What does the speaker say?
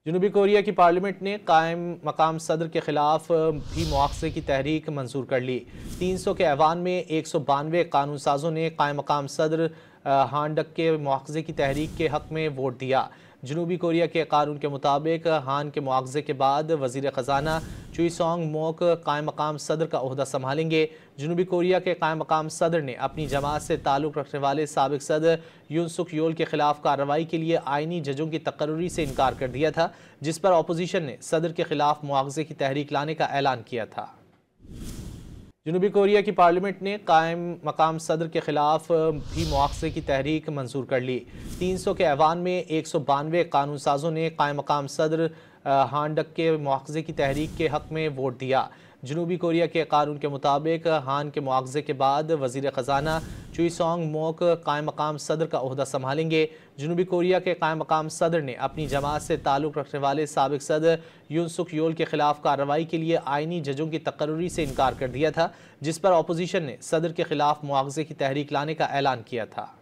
जनूबी कोरिया की पार्लियामेंट ने कायम मकाम सदर के खिलाफ भी मुआवजे की तहरीक मंजूर कर ली। 300 के ऐवान में 192 कानून साजों ने कायम मकाम सदर हान डक के मुआवजे की तहरीक के हक में वोट दिया। जनूबी कोरिया के कानून के मुताबिक हान के मुआवजे के बाद वजीर ख़जाना चुई सोंग मोक कायम मकाम सदर का ओहदा संभालेंगे। जनूबी कोरिया के कायम मकाम सदर ने अपनी जमात से ताल्लुक़ रखने वाले साबिक सदर यून सुक योल के खिलाफ कार्रवाई के लिए आइनी जजों की तकर्री से इनकार कर दिया था, जिस पर अपोजिशन ने सदर के खिलाफ मुआवजे की तहरीक लाने का ऐलान किया था। जनूबी कोरिया की पार्लियामेंट ने कायम मकाम सदर के खिलाफ भी मुआवजे की तहरीक मंजूर कर ली। 300 के ऐवान में 192 कानून साजों ने कायम मकाम सदर हान डक के मुआवजे की तहरीक के हक में वोट दिया। जनूबी कोरिया के कानून के मुताबिक हान के मुआवजे के बाद वजीर ख़जाना चुई सोंग मोक कायम मकाम सदर का ओहदा संभालेंगे। जनूबी कोरिया के कायम मकाम सदर ने अपनी जमात से ताल्लुक़ रखने वाले साबिक सदर यून सुक योल के खिलाफ कार्रवाई के लिए आइनी जजों की तकर्री से इनकार कर दिया था, जिस पर अपोजिशन ने सदर के खिलाफ मुआवजे की तहरीक लाने का ऐलान किया था।